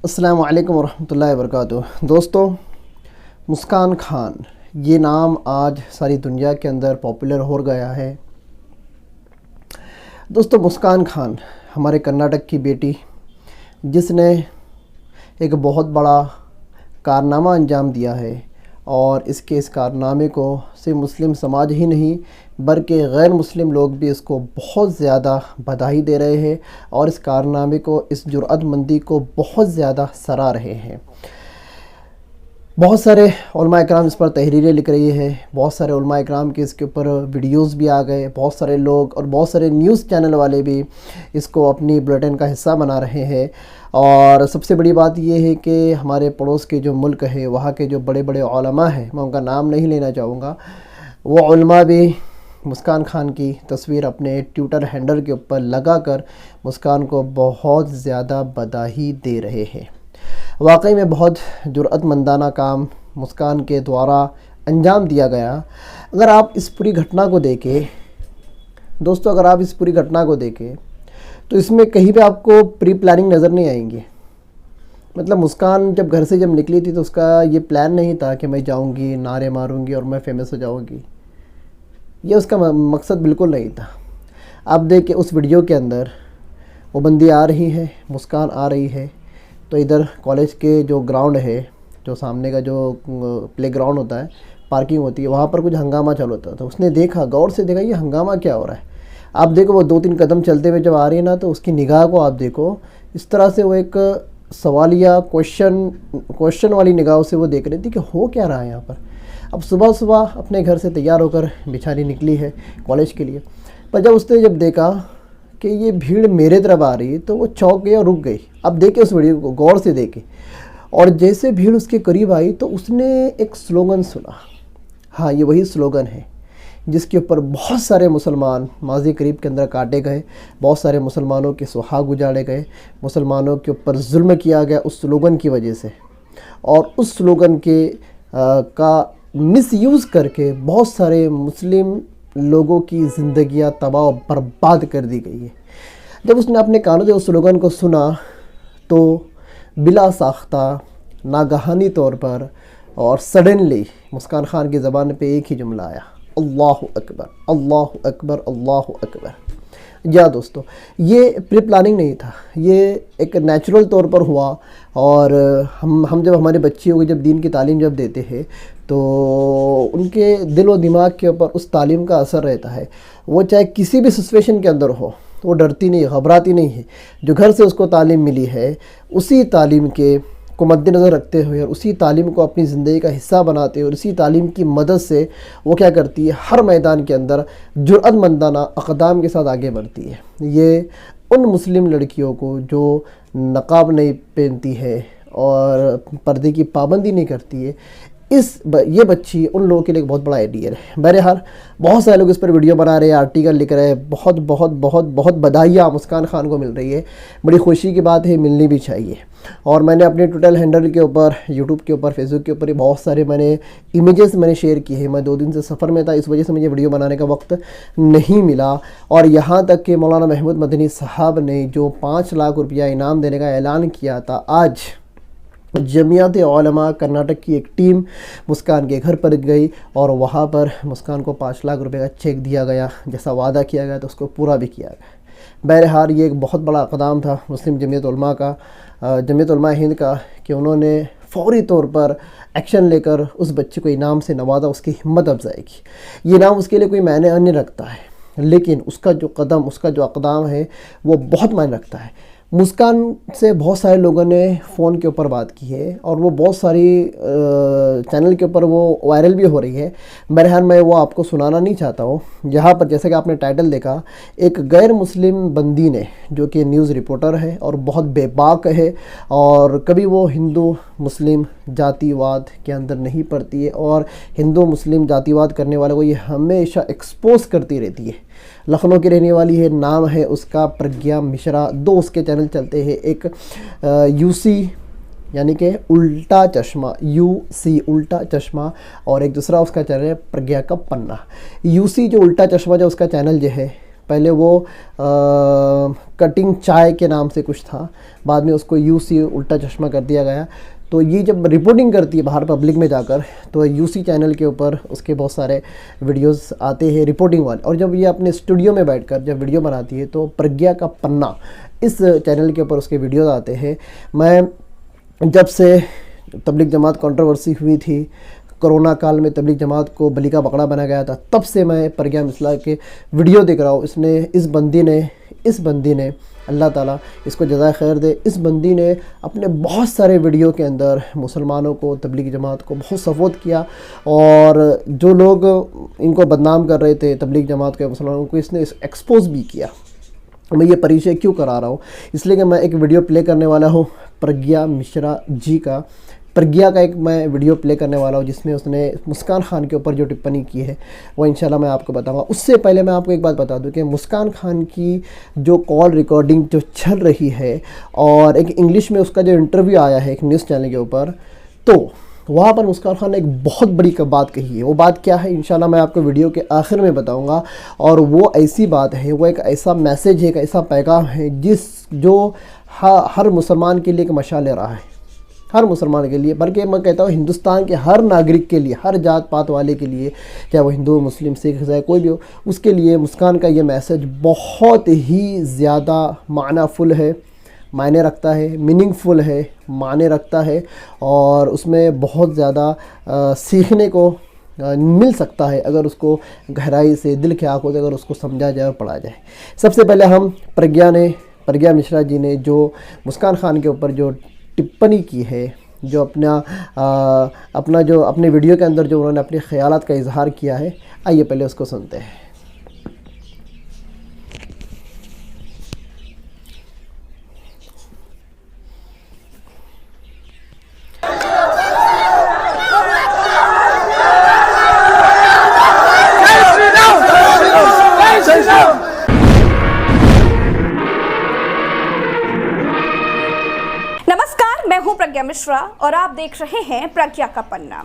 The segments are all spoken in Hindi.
अस्सलाम वालेकुम रहमतुल्लाहि व बरकातुहू। दोस्तों, मुस्कान खान ये नाम आज सारी दुनिया के अंदर पॉपुलर हो गया है। दोस्तों, मुस्कान खान हमारे कर्नाटक की बेटी, जिसने एक बहुत बड़ा कारनामा अंजाम दिया है और इस कारनामे को सिर्फ मुस्लिम समाज ही नहीं बल्कि गैर मुस्लिम लोग भी इसको बहुत ज़्यादा बधाई दे रहे हैं और इस कारनामे को, इस जुर्अतमंदी को बहुत ज़्यादा सराह रहे हैं। बहुत सारे उलमा इकराम इस पर तहरीरें लिख रही है, बहुत सारे उलमा इकराम के इसके ऊपर वीडियोस भी आ गए, बहुत सारे लोग और बहुत सारे न्यूज़ चैनल वाले भी इसको अपनी बुलेटिन का हिस्सा बना रहे हैं। और सबसे बड़ी बात यह है कि हमारे पड़ोस के जो मुल्क है, वहाँ के जो बड़े बड़े उलमा हैं, मैं उनका नाम नहीं लेना चाहूँगा, वो उलमा भी मुस्कान खान की तस्वीर अपने ट्विटर हैंडल के ऊपर लगाकर मुस्कान को बहुत ज़्यादा बधाई दे रहे हैं। वाकई में बहुत जुर्अतमंदाना काम मुस्कान के द्वारा अंजाम दिया गया। अगर आप इस पूरी घटना को देखें दोस्तों, अगर आप इस पूरी घटना को देखें तो इसमें कहीं पे आपको प्री प्लानिंग नज़र नहीं आएंगे। मतलब मुस्कान जब घर से जब निकली थी तो उसका ये प्लान नहीं था कि मैं जाऊंगी, नारे मारूंगी और मैं फेमस हो जाऊंगी। ये उसका मकसद बिल्कुल नहीं था। आप देखिए उस वीडियो के अंदर वो बंदी आ रही है, मुस्कान आ रही है, तो इधर कॉलेज के जो ग्राउंड है, जो सामने का जो प्ले ग्राउंड होता है, पार्किंग होती है, वहाँ पर कुछ हंगामा चालू होता है। तो उसने देखा, गौर से देखा ये हंगामा क्या हो रहा है। आप देखो वो 2-3 कदम चलते हुए जब आ रही है ना, तो उसकी निगाह को आप देखो, इस तरह से वो एक सवालिया क्वेश्चन वाली निगाहों से वो देख रही थी कि हो क्या रहा है यहाँ पर। अब सुबह सुबह अपने घर से तैयार होकर बेचारी निकली है कॉलेज के लिए, पर जब उसने जब देखा कि ये भीड़ मेरे तरफ आ रही है तो वो चौंक गई और रुक गई। अब देखे उस वीडियो को गौर से देखे, और जैसे भीड़ उसके करीब आई तो उसने एक स्लोगन सुना। हाँ, ये वही स्लोगन है जिसके ऊपर बहुत सारे मुसलमान माजी करीब के अंदर काटे गए, बहुत सारे मुसलमानों के सुहाग उजाड़े गए, मुसलमानों के ऊपर जुल्म किया गया उस स्लोगन की वजह से। और उस स्लोगन के का मिसयूज़ करके बहुत सारे मुस्लिम लोगों की ज़िंदगियां तबाह और बर्बाद कर दी गई है। जब उसने अपने कानों से उस स्लोगन को सुना तो बिला साख्ता नागहानी तौर पर और सडनली मुस्कान खान की ज़बान पे एक ही जुमला आया, अल्लाहु अकबर, अल्लाहु अकबर, अल्लाहु अकबर। या दोस्तों, ये प्री प्लानिंग नहीं था, ये एक नेचुरल तौर पर हुआ। और हम जब हमारे बच्चियों को जब दीन की तालीम जब देते हैं तो उनके दिल व दिमाग के ऊपर उस तालीम का असर रहता है। वो चाहे किसी भी सिचुएशन के अंदर हो, वो डरती नहीं, घबराती नहीं है। जो घर से उसको तालीम मिली है, उसी तालीम के को मद्देनज़र रखते हुए और उसी तालीम को अपनी ज़िंदगी का हिस्सा बनाते हुए और इसी तालीम की मदद से वो क्या करती है, हर मैदान के अंदर जुर्अतमंदाना अक़दाम के साथ आगे बढ़ती है। ये उन मुस्लिम लड़कियों को जो नक़ाब नहीं पहनती है और पर्दे की पाबंदी नहीं करती है, ये बच्ची उन लोगों के लिए एक बहुत बड़ा आइडियल है। बहरहाल बहुत सारे लोग इस पर वीडियो बना रहे हैं, आर्टिकल लिख रहे हैं। बहुत बहुत बहुत बहुत बधाइयाँ मुस्कान खान को मिल रही है, बड़ी खुशी की बात है, मिलनी भी चाहिए। और मैंने अपने ट्विटर हैंडल के ऊपर, यूट्यूब के ऊपर, फेसबुक के ऊपर बहुत सारे इमेजेस मैंने शेयर किए हैं। मैं 2 दिन से सफ़र में था, इस वजह से मुझे वीडियो बनाने का वक्त नहीं मिला। और यहाँ तक कि मौलाना महमूद मदनी साहब ने जो 5 लाख रुपया इनाम देने का ऐलान किया था, आज जमियत उलमा कर्नाटक की एक टीम मुस्कान के घर पर गई और वहाँ पर मुस्कान को 5 लाख रुपए का चेक दिया गया। जैसा वादा किया गया तो उसको पूरा भी किया गया। बहरहाल ये एक बहुत बड़ा इक़दाम था मुस्लिम जमियत उलमा का, जमियत उलमा हिंद का, कि उन्होंने फ़ौरी तौर पर एक्शन लेकर उस बच्चे को इनाम से नवाजा, उसकी हिम्मत अफजाई की। ये इनाम उसके लिए कोई मायने नहीं रखता है, लेकिन उसका जो कदम, उसका जो इक़दाम है वो बहुत मायने रखता है। मुस्कान से बहुत सारे लोगों ने फ़ोन के ऊपर बात की है और वो बहुत सारी चैनल के ऊपर वो वायरल भी हो रही है। बहरहाल मैं वो आपको सुनाना नहीं चाहता हूँ। यहाँ पर जैसे कि आपने टाइटल देखा, एक गैर मुस्लिम बंदी ने, जो कि न्यूज़ रिपोर्टर है और बहुत बेबाक है और कभी वो हिंदू मुस्लिम जातिवाद के अंदर नहीं पड़ती है और हिंदू मुस्लिम जातिवाद करने वाले को ये हमेशा एक्सपोज करती रहती है। लखनऊ की रहने वाली है, नाम है उसका प्रज्ञा मिश्रा। 2 उसके चैनल चलते हैं, एक यूसी यानी कि उल्टा चश्मा, यूसी उल्टा चश्मा, और एक दूसरा उसका चैनल है प्रज्ञा का पन्ना। यूसी जो उल्टा चश्मा जो उसका चैनल जो है पहले वो कटिंग चाय के नाम से कुछ था, बाद में उसको यूसी उल्टा चश्मा कर दिया गया। तो ये जब रिपोर्टिंग करती है बाहर पब्लिक में जाकर, तो यूसी चैनल के ऊपर उसके बहुत सारे वीडियोस आते हैं रिपोर्टिंग वाले, और जब ये अपने स्टूडियो में बैठकर जब वीडियो बनाती है तो प्रज्ञा का पन्ना इस चैनल के ऊपर उसके वीडियोस आते हैं। मैं जब से तबलीग जमात कंट्रोवर्सी हुई थी, कोरोना काल में तबलीग जमात को बलि का बकरा बनाया गया था, तब से मैं प्रज्ञा मिश्रा के वीडियो देख रहा हूँ। इस बंदी ने अल्लाह ताला इसको जज़ाए खैर दे, इस बंदी ने अपने बहुत सारे वीडियो के अंदर मुसलमानों को, तबलीग जमात को बहुत सपोर्ट किया, और जो लोग इनको बदनाम कर रहे थे तबलीग जमात के मुसलमानों को, इसने एक्सपोज भी किया। मैं ये परिचय क्यों करा रहा हूँ, इसलिए कि मैं एक वीडियो प्ले करने वाला हूँ प्रज्ञा मिश्रा जी का। प्रज्ञा का एक मैं वीडियो प्ले करने वाला हूँ जिसमें उसने मुस्कान खान के ऊपर जो टिप्पणी की है वो इंशाल्लाह मैं आपको बताऊंगा। उससे पहले मैं आपको एक बात बता दूं कि मुस्कान खान की जो कॉल रिकॉर्डिंग जो चल रही है, और एक इंग्लिश में उसका जो इंटरव्यू आया है एक न्यूज़ चैनल के ऊपर, तो वहाँ पर मुस्कान खान ने एक बहुत बड़ी बात कही है। वो बात क्या है इंशाल्लाह मैं आपको वीडियो के आखिर में बताऊंगा। और वो ऐसी बात है, वो एक ऐसा मैसेज है, एक ऐसा पैगाम है जो हर मुसलमान के लिए एक मशाल ले रहा है, हर मुसलमान के लिए, बल्कि मैं कहता हूँ हिंदुस्तान के हर नागरिक के लिए, हर जात पात वाले के लिए, चाहे वो हिंदू मुस्लिम सिख ईसाई कोई भी हो, उसके लिए मुस्कान का ये मैसेज बहुत ही ज़्यादा मानाफुल है, मायने रखता है, मीनिंगफुल है, मायने रखता है, और उसमें बहुत ज़्यादा सीखने को मिल सकता है अगर उसको गहराई से, दिल के आंखों से अगर उसको समझा जाए और पढ़ा जाए। सबसे पहले हम प्रज्ञा मिश्रा जी ने जो मुस्कान खान के ऊपर जो टिप्पणी की है, जो अपने वीडियो के अंदर जो उन्होंने अपने ख्यालात का इजहार किया है, आइए पहले उसको सुनते हैं। प्रज्ञा मिश्रा और आप देख रहे हैं प्रज्ञा का पन्ना।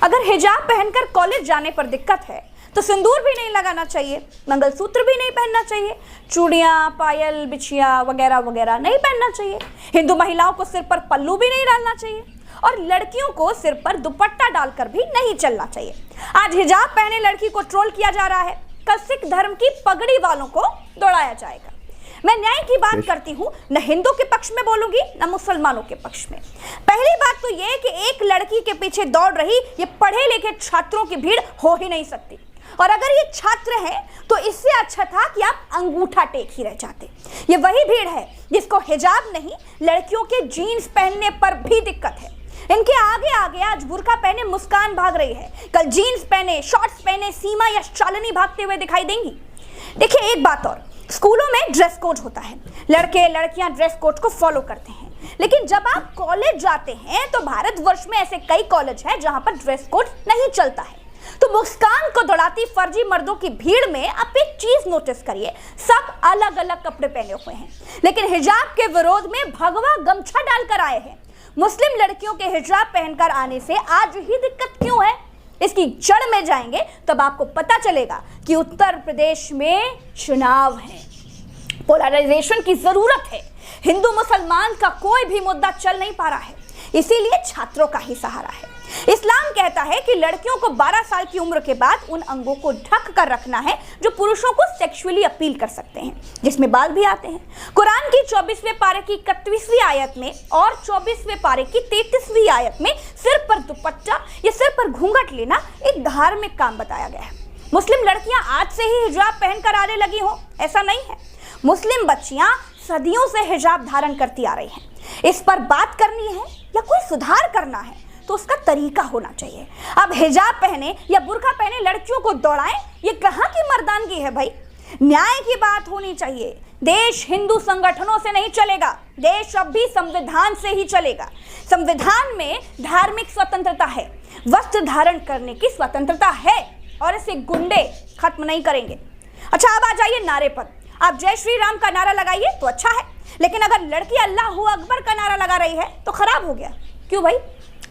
अगर हिजाब पहनकर कॉलेज जाने पर दिक्कत है तो सिंदूर भी नहीं लगाना चाहिए, मंगलसूत्र भी नहीं पहनना चाहिए, चूड़ियां, पायल, बिछिया वगैरह वगैरह नहीं पहनना चाहिए। हिंदू महिलाओं को सिर पर पल्लू भी नहीं डालना चाहिए, और लड़कियों को सिर पर दुपट्टा डालकर भी नहीं चलना चाहिए। आज हिजाब पहने लड़की को ट्रोल किया जा रहा है, कल सिख धर्म की पगड़ी वालों को दौड़ाया जाएगा। मैं न्याय की बात करती हूँ, न हिंदू के पक्ष में बोलूंगी न मुसलमानों के पक्ष में। पहली बात तो ये कि एक लड़की के पीछे दौड़ रही ये पढ़े लिखे छात्रों की भीड़ हो ही नहीं सकती, और अगर ये छात्र हैं तो इससे अच्छा था कि आप अंगूठा टेक ही रह जाते। ये वही भीड़ है जिसको हिजाब नहीं, लड़कियों के जीन्स पहनने पर भी दिक्कत है। इनके आगे आगे आज बुर्का पहने मुस्कान भाग रही है, कल जीन्स पहने, शॉर्ट्स पहने सीमा या शालिनी भागते हुए दिखाई देंगी। देखिए एक बात और, स्कूलों में ड्रेस कोड होता है, लड़के लड़कियां ड्रेस कोड को फॉलो करते हैं, लेकिन जब आप कॉलेज जाते हैं तो भारतवर्ष में ऐसे कई कॉलेज हैं जहां पर ड्रेस कोड नहीं चलता है। तो मुस्कान को दौड़ाती फर्जी मर्दों की भीड़ में आप एक चीज नोटिस करिए, सब अलग अलग कपड़े पहने हुए हैं, लेकिन हिजाब के विरोध में भगवा गमछा डालकर आए हैं। मुस्लिम लड़कियों के हिजाब पहनकर आने से आज ही दिक्कत क्यों है, इसकी जड़ में जाएंगे तब आपको पता चलेगा कि उत्तर प्रदेश में चुनाव है, पोलराइजेशन की जरूरत है, हिंदू मुसलमान का कोई भी मुद्दा चल नहीं पा रहा है, इसीलिए छात्रों का ही सहारा है। इस्लाम कहता है कि लड़कियों को 12 साल की उम्र के बाद उन अंगों को ढक कर रखना है जो पुरुषों को सेक्सुअली अपील कर सकते हैं, जिसमें बाल भी आते हैं। कुरान की 24वें पारे की 31वीं आयत में और 24वें पारे की 33वीं आयत में सिर पर दुपट्टा या सिर पर घूंघट लेना एक धार्मिक काम बताया गया है। मुस्लिम लड़कियां आज से ही हिजाब पहनकर आने लगी हो, ऐसा नहीं है। मुस्लिम बच्चियां सदियों से हिजाब धारण करती आ रही हैं। इस पर बात करनी है या कोई सुधार करना है तो उसका तरीका होना चाहिए। अब हिजाब पहने या बुर्का पहने लड़कियों को दौड़ाएं, ये कहाँ की मर्दानगी है भाई। न्याय की बात होनी चाहिए। देश हिंदू संगठनों से नहीं चलेगा, देश अब भी संविधान से ही चलेगा। संविधान में धार्मिक स्वतंत्रता है, वस्त्र धारण करने की स्वतंत्रता है, और इसे गुंडे खत्म नहीं करेंगे। अच्छा अब आ जाइए नारे पर। आप जय श्री राम का नारा लगाइए तो अच्छा है, लेकिन अगर लड़की अल्लाहू अकबर का नारा लगा रही है तो खराब हो गया। क्यों भाई?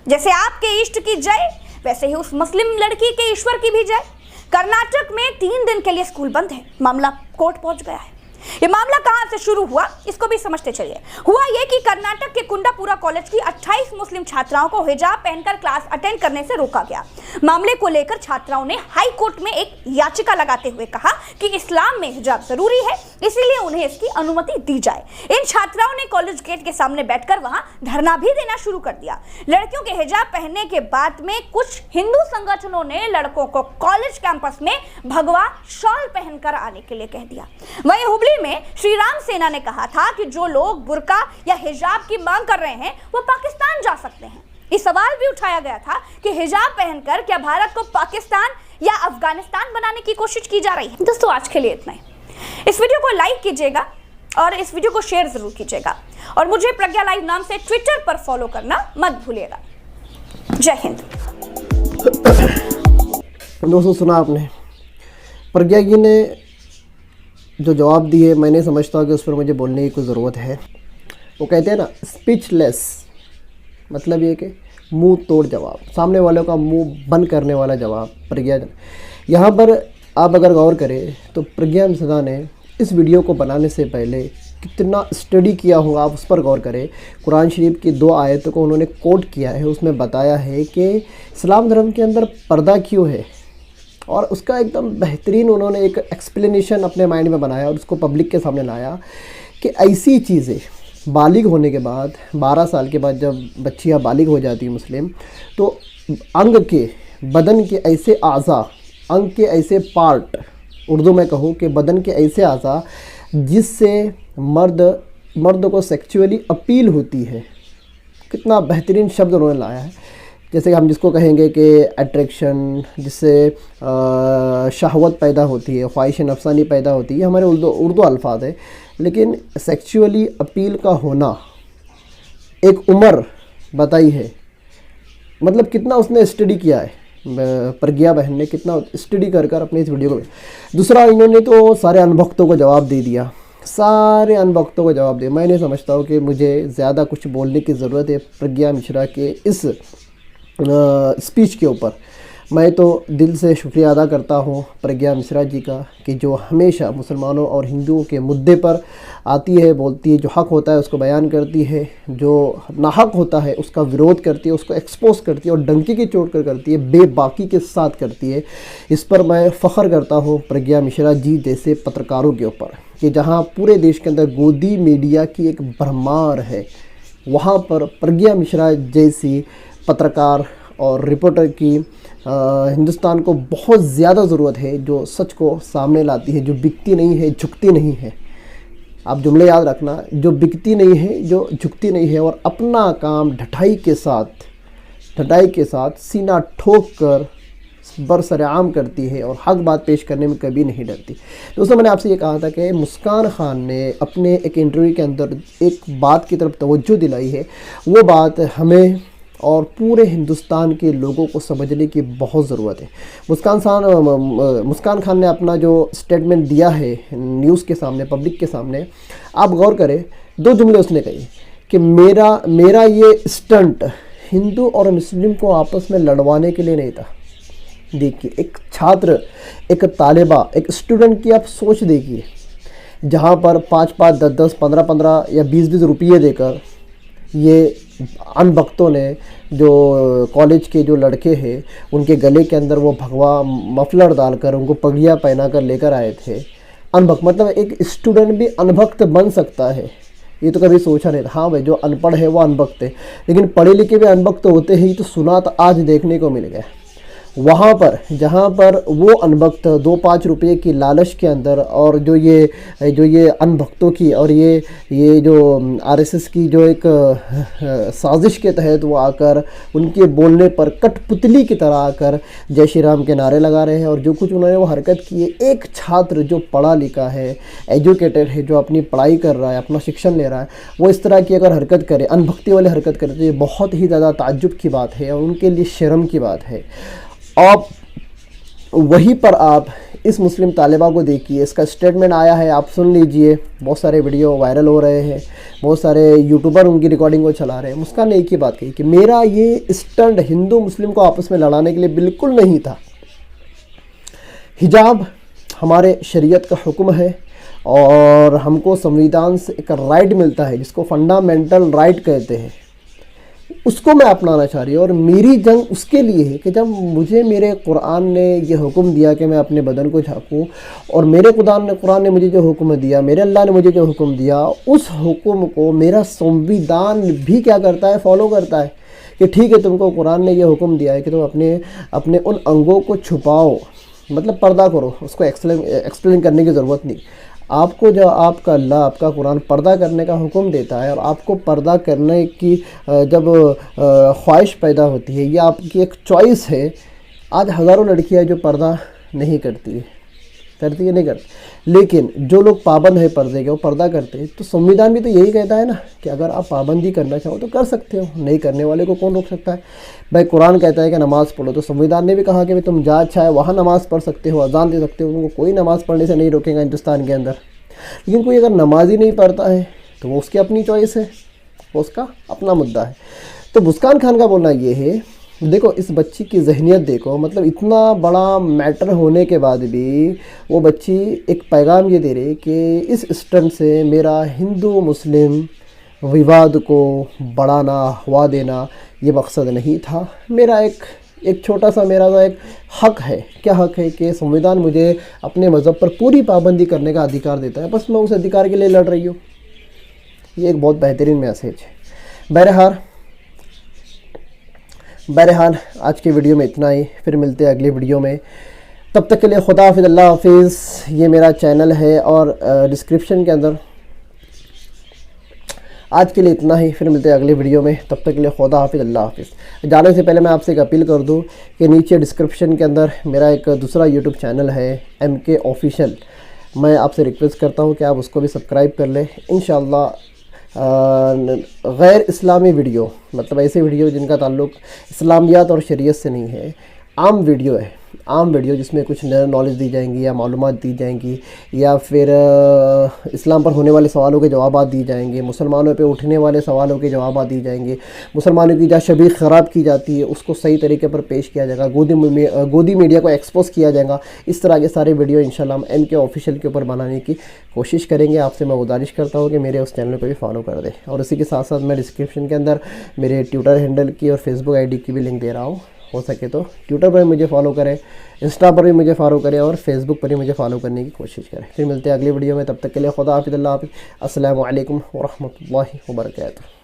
जैसे आपके इष्ट की जय वैसे ही उस मुस्लिम लड़की के ईश्वर की भी जय। कर्नाटक में 3 दिन के लिए स्कूल बंद है, मामला कोर्ट पहुंच गया है। ये मामला कहां से शुरू हुआ इसको भी समझते चलिए। हुआ ये कि कर्नाटक के कुंडापुरा कॉलेज की 28 मुस्लिम छात्राओं को हिजाब पहनकर क्लास अटेंड करने से रोका गया। मामले को लेकर छात्राओं ने हाई कोर्ट में एक याचिका लगाते हुए कहा कि इस्लाम में हिजाब जरूरी है, इसीलिए उन्हें इसकी अनुमति दी जाए। इन छात्राओं ने कॉलेज गेट के सामने बैठकर वहां धरना भी देना शुरू कर दिया। लड़कियों के हिजाब पहनने के बाद में कुछ हिंदू संगठनों ने लड़कों को कॉलेज कैंपस में भगवा शॉल पहनकर आने के लिए कह दिया। वहीं हुबली में श्री राम सेना ने कहा था कि जो लोग बुर्का या हिजाब की मांग कर रहे हैं वो पाकिस्तान जा सकते हैं। इस सवाल भी उठाया गया था कि हिजाब पहनकर क्या भारत को पाकिस्तान या अफगानिस्तान बनाने की कोशिश की जा रही है। दोस्तों आज के लिए इतना ही। इस वीडियो को लाइक कीजिएगा और इस वीडियो को शेयर जरूर कीजिएगा और मुझे प्रज्ञा लाइव नाम से ट्विटर पर फॉलो करना मत भूलिएगा। जय हिंद। दोस्तों सुना आपने प्रज्ञा जी ने जो जवाब दिए, मैंने समझता हूँ कि उस पर मुझे बोलने की कोई ज़रूरत है। वो कहते हैं ना स्पीचलेस, मतलब ये कि मुंह तोड़ जवाब, सामने वालों का मुंह बंद करने वाला जवाब प्रज्ञा। यहाँ पर आप अगर गौर करें तो प्रज्ञा मिश्रा ने इस वीडियो को बनाने से पहले कितना स्टडी किया होगा, आप उस पर गौर करें। कुरान शरीफ की 2 आयतों को उन्होंने कोट किया है, उसमें बताया है कि इस्लाम धर्म के अंदर पर्दा क्यों है और उसका एकदम बेहतरीन उन्होंने एक एक्सप्लेनेशन अपने माइंड में बनाया और उसको पब्लिक के सामने लाया कि ऐसी चीज़ें बालिग होने के बाद 12 साल के बाद जब बच्चियाँ बालिग हो जाती हैं मुस्लिम, तो अंग के बदन के ऐसे आज़ा, अंग के ऐसे पार्ट, उर्दू में कहूँ कि बदन के ऐसे आज़ा जिससे मर्द को सेक्सुअली अपील होती है। कितना बेहतरीन शब्द उन्होंने लाया है। जैसे हम जिसको कहेंगे कि अट्रैक्शन, जिससे शहवत पैदा होती है, ख्वाहिश नफसानी पैदा होती है, हमारे उर्दू अल्फाज है। लेकिन सेक्सुअली अपील का होना एक उम्र बताई है, मतलब कितना उसने स्टडी किया है प्रज्ञा बहन ने, कितना स्टडी कर अपने इस वीडियो को। दूसरा, इन्होंने तो सारे अनभक्तों को जवाब दे दिया, सारे अनभक्तों को जवाब दिया। मैं नहीं समझता हूँ कि मुझे ज़्यादा कुछ बोलने की ज़रूरत है प्रज्ञा मिश्रा के इस स्पीच के ऊपर। मैं तो दिल से शुक्रिया अदा करता हूँ प्रज्ञा मिश्रा जी का कि जो हमेशा मुसलमानों और हिंदुओं के मुद्दे पर आती है, बोलती है, जो हक़ होता है उसको बयान करती है, जो नाहक होता है उसका विरोध करती है, उसको एक्सपोज करती है और डंकी की चोट कर करती है, बेबाकी के साथ करती है। इस पर मैं फ़ख्र करता हूँ प्रज्ञा मिश्रा जी जैसे पत्रकारों के ऊपर कि जहाँ पूरे देश के अंदर गोदी मीडिया की एक भरमार है, वहाँ पर प्रज्ञा मिश्रा जैसी पत्रकार और रिपोर्टर की हिंदुस्तान को बहुत ज़्यादा ज़रूरत है, जो सच को सामने लाती है, जो बिकती नहीं है, झुकती नहीं है। आप जुमले याद रखना, जो बिकती नहीं है, जो झुकती नहीं है और अपना काम ढटाई के साथ सीना ठोक कर बरसरेआम करती है और हक बात पेश करने में कभी नहीं डरती। दोस्तों मैंने आपसे ये कहा था कि मुस्कान खान ने अपने एक इंटरव्यू के अंदर एक बात की तरफ तवज्जो दिलाई है, वो बात हमें और पूरे हिंदुस्तान के लोगों को समझने की बहुत ज़रूरत है। मुस्कान खान ने अपना जो स्टेटमेंट दिया है न्यूज़ के सामने, पब्लिक के सामने, आप गौर करें, 2 जुमले उसने कहे कि मेरा ये स्टंट हिंदू और मुस्लिम को आपस में लड़वाने के लिए नहीं था। देखिए, एक छात्र, एक तालिबा, एक स्टूडेंट की आप सोच देखिए, जहाँ पर 5-5, 10-10, 15-15 या 20-20 रुपये देकर ये अनभक्तों ने, जो कॉलेज के जो लड़के हैं उनके गले के अंदर वो भगवा मफलर डालकर, उनको पगड़ियाँ पहना कर लेकर आए थे। अनभक्त मतलब एक स्टूडेंट भी अनभक्त बन सकता है, ये तो कभी सोचा नहीं था। हाँ भाई, जो अनपढ़ है वो अनभक्त है, लेकिन पढ़े लिखे भी अनभक्त होते ही तो सुना तो आज देखने को मिल गया। वहाँ पर जहाँ पर वो अनभक्त 2-5 रुपये की लालच के अंदर, और जो ये अनभक्तों की और ये जो आरएसएस की जो एक साजिश के तहत वो आकर उनके बोलने पर कठपुतली की तरह आकर जय श्री राम के नारे लगा रहे हैं, और जो कुछ उन्होंने वो हरकत की है, एक छात्र जो पढ़ा लिखा है, एजुकेटेड है, जो अपनी पढ़ाई कर रहा है, अपना शिक्षण ले रहा है, वो इस तरह की अगर हरकत करे, अनभक्ति वाली हरकत करे, तो ये बहुत ही ज़्यादा ताज्जुब की बात है और उनके लिए शर्म की बात है। आप वहीं पर आप इस मुस्लिम तालिबा को देखिए, इसका स्टेटमेंट आया है, आप सुन लीजिए। बहुत सारे वीडियो वायरल हो रहे हैं, बहुत सारे यूट्यूबर उनकी रिकॉर्डिंग को चला रहे हैं। मुस्कान ने एक ही बात कही कि मेरा ये स्टंट हिंदू मुस्लिम को आपस में लड़ाने के लिए बिल्कुल नहीं था। हिजाब हमारे शरीयत का हुक्म है, और हमको संविधान से एक राइट मिलता है जिसको फंडामेंटल राइट कहते हैं, उसको मैं अपनाना चाह रही हूँ। और मेरी जंग उसके लिए है कि जब मुझे मेरे कुरान ने ये हुक्म दिया कि मैं अपने बदन को झाँकूँ, और मेरे कुरान ने मुझे जो हुक्म दिया, मेरे अल्लाह ने मुझे जो हुक्म दिया, उस हुक्म को मेरा संविधान भी क्या करता है, फॉलो करता है कि ठीक है, तुमको कुरान ने ये हुक्म दिया है कि तुम अपने उन अंगों को छुपाओ, मतलब पर्दा करो, उसको एक्सप्लेन करने की ज़रूरत नहीं। आपको जो आपका अल्लाह, आपका कुरान पर्दा करने का हुक्म देता है, और आपको पर्दा करने की जब ख्वाहिश पैदा होती है, या आपकी एक चॉइस है। आज हज़ारों लड़कियां जो पर्दा नहीं करती है नहीं करती, लेकिन जो लोग पाबंद है पर्दे के, वो पर्दा करते हैं। तो संविधान भी तो यही कहता है ना कि अगर आप पाबंदी करना चाहो तो कर सकते हो, नहीं करने वाले को कौन रोक सकता है। भाई कुरान कहता है कि नमाज़ पढ़ो, तो संविधान ने भी कहा कि भाई तुम जहाँ चाहे वहाँ नमाज़ पढ़ सकते हो, अजान दे सकते हो, तुमको कोई नमाज़ पढ़ने से नहीं रोकेगा हिंदुस्तान के अंदर। लेकिन कोई अगर नमाज ही नहीं पढ़ता है तो वो उसकी अपनी चॉइस है, वो उसका अपना मुद्दा है। तो मुस्कान खान का बोलना ये है, देखो इस बच्ची की जहनियत देखो, मतलब इतना बड़ा मैटर होने के बाद भी वो बच्ची एक पैगाम ये दे रही कि इस स्टंट से मेरा हिंदू मुस्लिम विवाद को बढ़ाना, हवा देना ये मकसद नहीं था। मेरा एक छोटा सा मेरा एक हक है। क्या हक है? कि संविधान मुझे अपने मज़हब पर पूरी पाबंदी करने का अधिकार देता है, बस मैं उस अधिकार के लिए लड़ रही हूँ। ये एक बहुत बेहतरीन मैसेज है। बहरहाल आज के वीडियो में इतना ही, फिर मिलते हैं अगले वीडियो में। तब तक के लिए खुदा हाफिज़, अल्लाह हाफिज़। ये मेरा चैनल है, और डिस्क्रिप्शन के अंदर आज के लिए इतना ही, फिर मिलते हैं अगले वीडियो में। तब तक के लिए खुदा हाफिज़, अल्लाह हाफिज़। जाने से पहले मैं आपसे एक अपील कर दूं कि नीचे डिस्क्रिप्शन के अंदर मेरा एक दूसरा यूट्यूब चैनल है, MK ऑफिशियल। मैं आपसे रिक्वेस्ट करता हूं कि आप उसको भी सब्सक्राइब कर लें। इंशाअल्लाह गैर इस्लामी वीडियो, मतलब ऐसे वीडियो जिनका ताल्लुक़ इस्लामियात और शरीयत से नहीं है, आम वीडियो है, आम वीडियो जिसमें कुछ नॉलेज दी जाएंगी या मालूमात दी जाएंगी, या फिर इस्लाम पर होने वाले सवालों के जवाब दी जाएंगे, मुसलमानों पे उठने वाले सवालों के जवाब दी जाएंगे, मुसलमानों की जहाँ शबीह ख़राब की जाती है उसको सही तरीके पर पेश किया जाएगा, गोदी मीडिया को एक्सपोज किया जाएगा। इस तरह के सारे वीडियो इंशाल्लाह हम MK ऑफिशियल के ऊपर बनाने की कोशिश करेंगे। आपसे मैं गुजारिश करता हूँ कि मेरे उस चैनल को भी फॉलो कर दें। और इसी के साथ साथ मैं डिस्क्रिप्शन के अंदर मेरे ट्विटर हैंडल की और फेसबुक ID की भी लिंक दे रहा हूँ। हो सके तो ट्विटर पर मुझे फॉलो करें, इंस्टा पर भी मुझे फॉलो करें, और फेसबुक पर भी मुझे फॉलो करने की कोशिश करें। फिर मिलते हैं अगली वीडियो में। तब तक के लिए खुदा हाफिज़, अल्लाह हाफिज़। अस्सलामु अलैकुम व रहमतुल्लाहि व बरकातुहू।